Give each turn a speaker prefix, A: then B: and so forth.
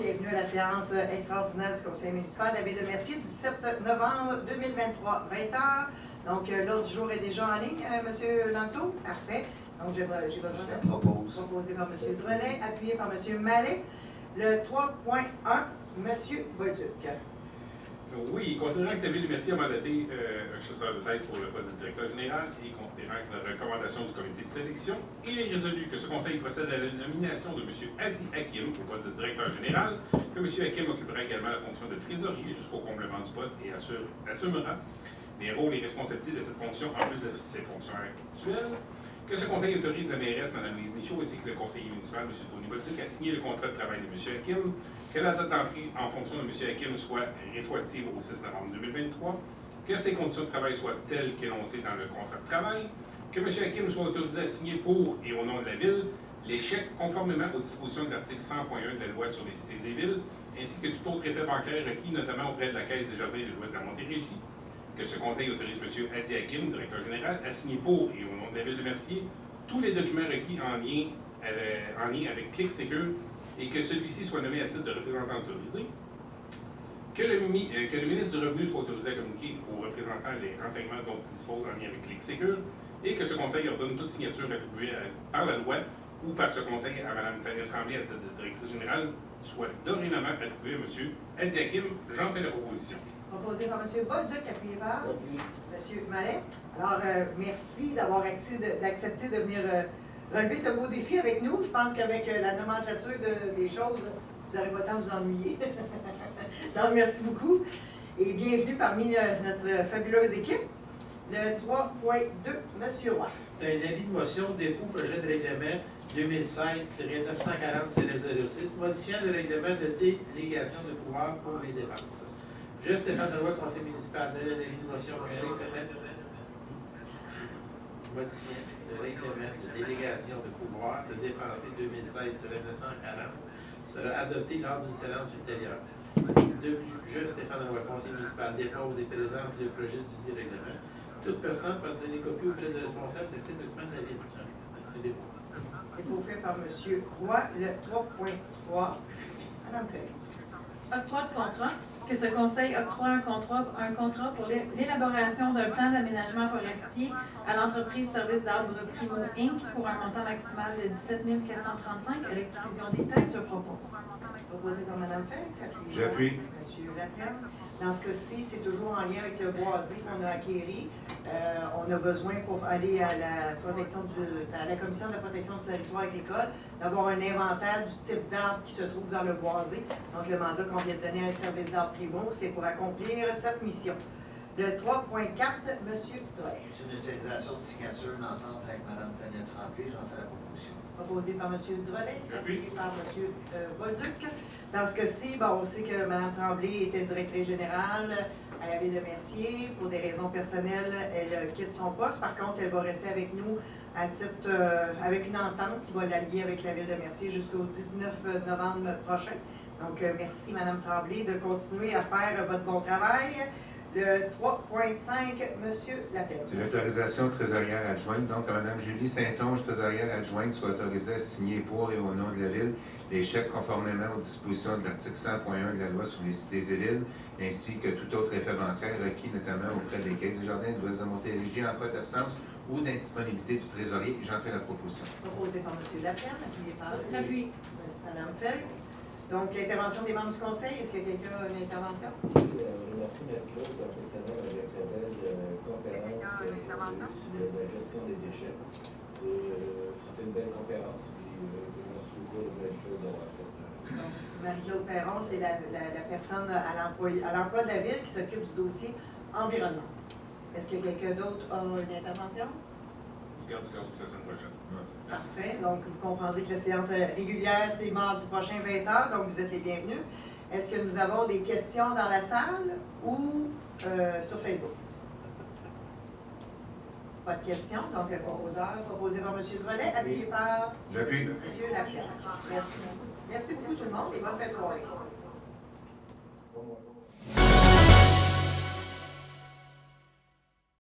A: bienvenue à la séance extraordinaire du Conseil municipal de la Ville de Mercier du 7 novembre 2023, 20h. Donc, l'ordre du jour est déjà en ligne, M. Lanto. Parfait. Donc, j'ai besoin de proposer par M. Drolet, appuyé par M. Mallet. Le 3.1, M. Bolduc.
B: Oui, considérant que la Ville de Mercier a mandaté un chasseur de tête pour le poste de directeur général et considérant que la recommandation du comité de sélection, il est résolu que ce conseil procède à la nomination de M. Adi Hakim au poste de directeur général, que M. Hakim occupera également la fonction de trésorier jusqu'au comblement du poste et assumera les rôles et responsabilités de cette fonction en plus de ses fonctions actuelles, que ce conseil autorise la mairesse, Mme Lise Michaud, ainsi que le conseiller municipal, M. Tony Bolduc, à signer le contrat de travail de M. Hakim, que la date d'entrée en fonction de M. Hakim soit rétroactive au 6 novembre 2023, que ses conditions de travail soient telles qu'énoncées dans le contrat de travail, que M. Hakim soit autorisé à signer pour et au nom de la Ville les chèques conformément aux dispositions de l'article 100.1 de la loi sur les cités et villes, ainsi que tout autre effet bancaire requis, notamment auprès de la Caisse des Jardins de l'Ouest de la Montérégie, que ce conseil autorise M. Adi Hakim, directeur général, à signer pour et au nom de la Ville de Mercier tous les documents requis en lien avec ClickSecure et que celui-ci soit nommé à titre de représentant autorisé, que le ministre du Revenu soit autorisé à communiquer aux représentants les renseignements dont il dispose en lien avec ClickSecure et que ce conseil ordonne toute signature attribuée par la loi ou par ce conseil à Mme Tania Tremblay à titre de directrice générale soit dorénavant attribuée à M. Adi Hakim. J'en fais la proposition.
A: Proposé par M. Bolduc, appuyé par M. Mallet. Alors, merci d'avoir accepté de venir relever ce beau défi avec nous. Je pense qu'avec la nomenclature des choses, vous n'aurez pas le temps de vous ennuyer. Donc, merci beaucoup. Et bienvenue parmi notre fabuleuse équipe. Le 3.2, M. Roy.
C: C'est un avis de motion dépôt projet de règlement 2016-940-06, modifiant le règlement de délégation de pouvoir pour les dépenses. Je, Stéphane Leroy, conseil municipal, donne un avis de motion pour un règlement modifiant le règlement de délégation de pouvoir de dépenser 2016-940 sera adopté lors d'une séance ultérieure. De plus, je, Stéphane Leroy, conseil municipal, dépose et présente le projet du dit règlement. Toute personne peut donner copie auprès du responsable de ces documents de la Ville.
A: Dépôt fait par M. Roy, le 3.3. Mme Félix.
D: Octroi de contrat. Que ce conseil octroie un contrat pour l'élaboration d'un plan d'aménagement forestier à l'entreprise Service d'arbres Primo Inc. pour un montant maximal de 17 435 à l'exclusion des taxes. Je propose.
A: Proposé par Mme Félix.
E: J'appuie.
A: M. Lapierre. Dans ce cas-ci, c'est toujours en lien avec le boisé qu'on a acquéri. On a besoin pour aller à la commission de la protection du territoire agricole d'avoir un inventaire du type d'arbre qui se trouve dans le boisé. Donc, le mandat qu'on vient de donner à un service d'arbres Primo, c'est pour accomplir cette mission. Le 3.4, M. Drolet.
F: C'est une utilisation de signature, une entente avec Mme Tania Tremblay. J'en fais la proposition.
A: Proposé par M. Drolet,
B: Appuyé
A: par M. Bolduc. Dans ce cas-ci, on sait que Mme Tremblay était directrice générale à la Ville de Mercier. Pour des raisons personnelles, elle quitte son poste. Par contre, elle va rester avec nous à titre, avec une entente qui va la lier avec la Ville de Mercier jusqu'au 19 novembre prochain. Donc, merci Mme Tremblay de continuer à faire votre bon travail. Le 3.5, M. Lapierre.
E: C'est l'autorisation trésorière adjointe. Donc, Mme Julie Saint-Onge, trésorière adjointe, soit autorisée à signer pour et au nom de la Ville les chèques conformément aux dispositions de l'article 100.1 de la loi sur les cités et villes, ainsi que tout autre effet bancaire requis notamment auprès des Caisses des Jardins de l'Ouest de Montérégie en cas d'absence ou d'indisponibilité du trésorier. J'en fais la proposition.
A: Proposé par M. Lapierre, appuyé par
D: Appui.
A: Mme Félix. Donc, l'intervention des membres du Conseil, est-ce que quelqu'un a une intervention?
G: Merci Marie-Claude, personnellement, avec la belle conférence sur la gestion des déchets. C'était une belle conférence, puis merci beaucoup Marie-Claude d'avoir fait.
A: Donc, Marie-Claude Perron, c'est la personne à l'emploi de la Ville qui s'occupe du dossier environnement. Est-ce que quelqu'un d'autre a une intervention?
B: Je garde du cadre de la semaine prochaine.
A: Parfait. Donc, vous comprendrez que la séance régulière, c'est mardi prochain, 20h, donc vous êtes les bienvenus. Est-ce que nous avons des questions dans la salle ou sur Facebook? Pas de questions, donc le proposeur, proposé par M. Drolet, appuyé par
E: J'appuie.
A: M. Lapierre. Merci. Merci beaucoup tout le monde et bonne fête de soirée.